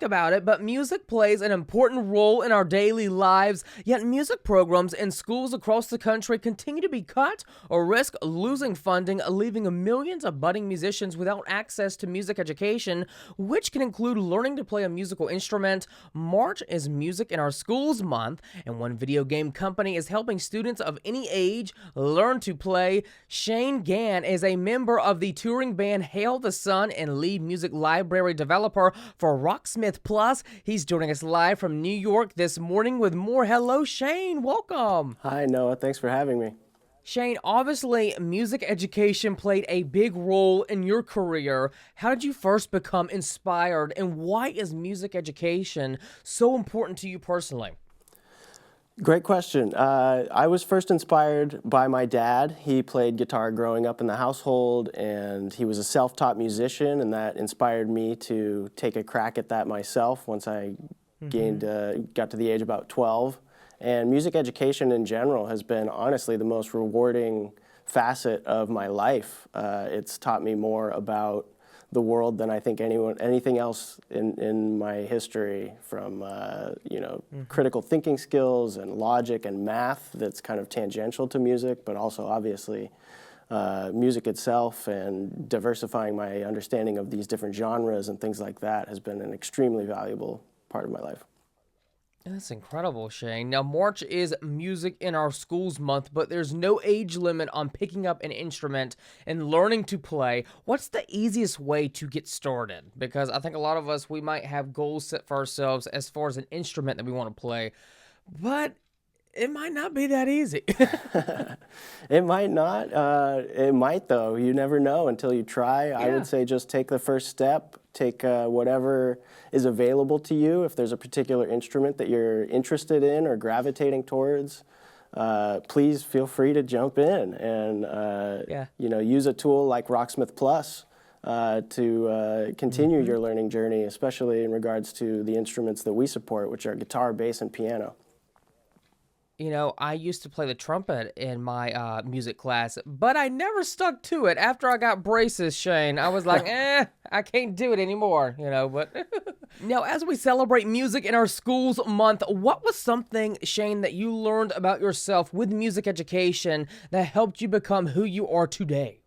about it, but music plays an important role in our daily lives, yet music programs in schools across the country continue to be cut or risk losing funding, leaving millions of budding musicians without access to music education, which can include learning to play a musical instrument. March is Music in Our Schools Month, and one video game company is helping students of any age learn to play. Shane Gann is a member of the touring band Hail the Sun and lead music library developer for Rocksmith Plus. He's joining us live from New York this morning with more. Hello, Shane. Welcome. Hi, Noah. Thanks for having me. Shane, obviously, music education played a big role in your career. How did you first become inspired, and why is music education so important to you personally? Great question. I was first inspired by my dad. He played guitar growing up in the household, and he was a self-taught musician, and that inspired me to take a crack at that myself once I got to the age of about 12. And music education in general has been honestly the most rewarding facet of my life. It's taught me more about the world than I think anything else in my history, from critical thinking skills and logic and math that's kind of tangential to music, but also obviously music itself, and diversifying my understanding of these different genres and things like that has been an extremely valuable part of my life. That's incredible, Shane. Now, March is Music in Our Schools Month, but there's no age limit on picking up an instrument and learning to play. What's the easiest way to get started? Because I think a lot of us, we might have goals set for ourselves as far as an instrument that we want to play, but it might not be that easy. It might not. It might, though. You never know until you try. Yeah. I would say just take the first step. Take whatever is available to you. If there's a particular instrument that you're interested in or gravitating towards, please feel free to jump in and use a tool like Rocksmith Plus to continue your learning journey, especially in regards to the instruments that we support, which are guitar, bass, and piano. You know, I used to play the trumpet in my music class, but I never stuck to it. After I got braces, Shane, I was like, I can't do it anymore, but... Now, as we celebrate Music in Our Schools Month, what was something, Shane, that you learned about yourself with music education that helped you become who you are today?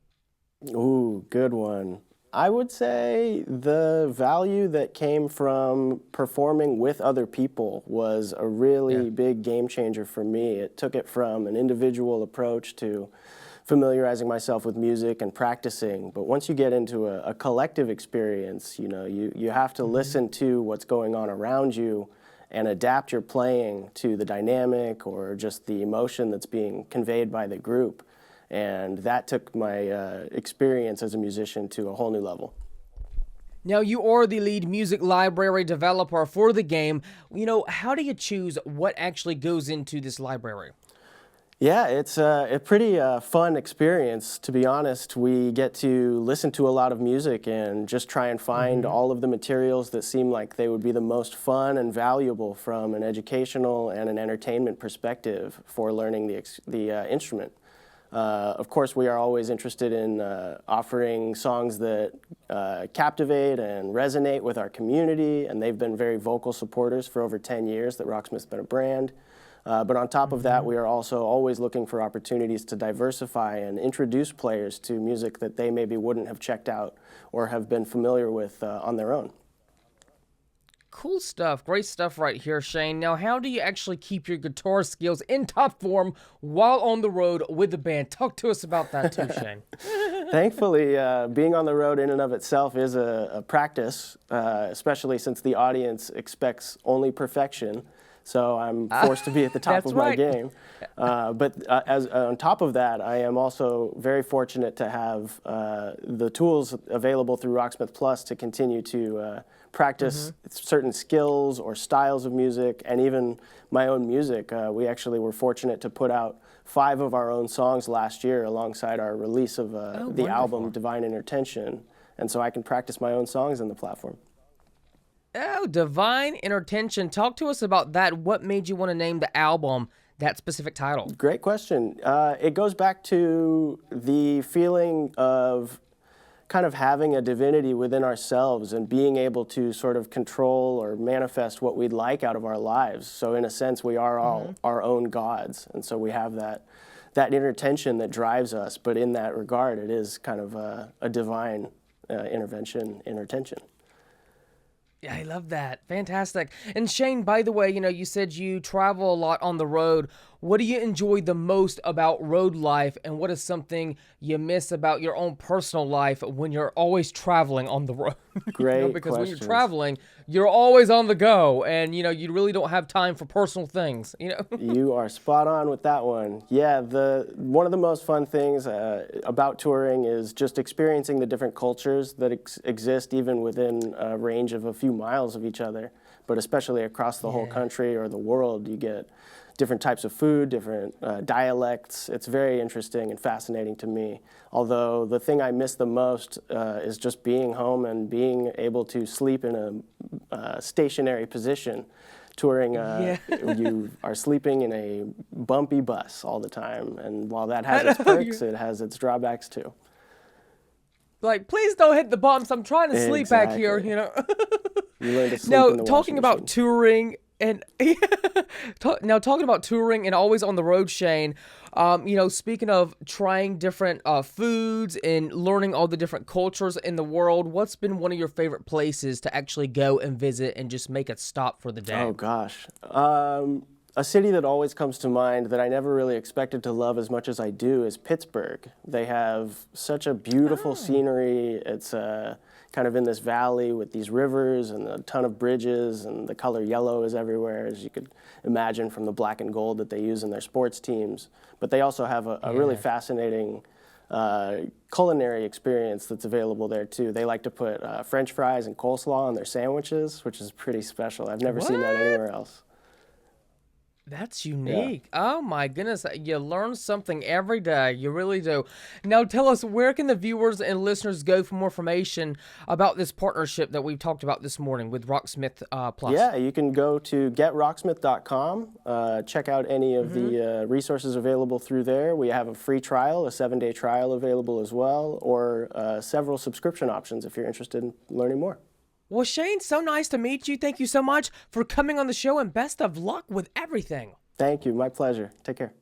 Ooh, good one. I would say the value that came from performing with other people was a really big game changer for me. It took it from an individual approach to familiarizing myself with music and practicing. But once you get into a collective experience, you have to listen to what's going on around you and adapt your playing to the dynamic or just the emotion that's being conveyed by the group. And that took my experience as a musician to a whole new level. Now, you are the lead music library developer for the game. How do you choose what actually goes into this library? Yeah, it's a pretty fun experience, to be honest. We get to listen to a lot of music and just try and find all of the materials that seem like they would be the most fun and valuable from an educational and an entertainment perspective for learning the instrument. Of course, we are always interested in offering songs that captivate and resonate with our community, and they've been very vocal supporters for over 10 years that Rocksmith's been a brand. But on top of that, we are also always looking for opportunities to diversify and introduce players to music that they maybe wouldn't have checked out or have been familiar with on their own. Cool stuff. Great stuff right here, Shane. Now, how do you actually keep your guitar skills in top form while on the road with the band? Talk to us about that too, Shane. Thankfully, being on the road in and of itself is a practice, especially since the audience expects only perfection. So I'm forced to be at the top of my game. But on top of that, I am also very fortunate to have the tools available through Rocksmith Plus to continue to practice certain skills or styles of music, and even my own music. We actually were fortunate to put out 5 of our own songs last year alongside our release of the album Divine Inattention, and so I can practice my own songs on the platform. Oh, Divine Inattention. Talk to us about that. What made you want to name the album that specific title? Great question. It goes back to the feeling of kind of having a divinity within ourselves and being able to sort of control or manifest what we'd like out of our lives. So in a sense, we are all our own gods. And so we have that inner tension that drives us. But in that regard, it is kind of a divine intervention, inner tension. Yeah, I love that. Fantastic. And Shane, by the way, you said you travel a lot on the road. What do you enjoy the most about road life, and what is something you miss about your own personal life when you're always traveling on the road? Great Because when you're questions. traveling, you're always on the go, and you really don't have time for personal things. You are spot on with that one. Yeah, one of the most fun things about touring is just experiencing the different cultures that exist even within a range of a few miles of each other, but especially across the whole country or the world. You get different types of food, different dialects. It's very interesting and fascinating to me. Although the thing I miss the most is just being home and being able to sleep in a stationary position. Touring, you are sleeping in a bumpy bus all the time. And while that has its perks, it has its drawbacks too. Like, please don't hit the bumps. I'm trying to sleep back here, You learn to sleep Now, in the talking washing about machine. touring and now talking about touring and always on the road, Shane. Speaking of trying different foods and learning all the different cultures in the world, what's been one of your favorite places to actually go and visit and just make a stop for the day? Oh gosh. A city that always comes to mind that I never really expected to love as much as I do is Pittsburgh. They have such a beautiful scenery. It's kind of in this valley with these rivers and a ton of bridges, and the color yellow is everywhere, as you could imagine from the black and gold that they use in their sports teams. But they also have a really fascinating culinary experience that's available there too. They like to put French fries and coleslaw on their sandwiches, which is pretty special. I've never seen that anywhere else. That's unique. Oh my goodness. You learn something every day. You really do. Now tell us, where can the viewers and listeners go for more information about this partnership that we've talked about this morning with Rocksmith Plus? Yeah, you can go to getrocksmith.com, check out any of the resources available through there. We have a free trial, a 7-day trial available as well, or several subscription options if you're interested in learning more. Well, Shane, so nice to meet you. Thank you so much for coming on the show, and best of luck with everything. Thank you. My pleasure. Take care.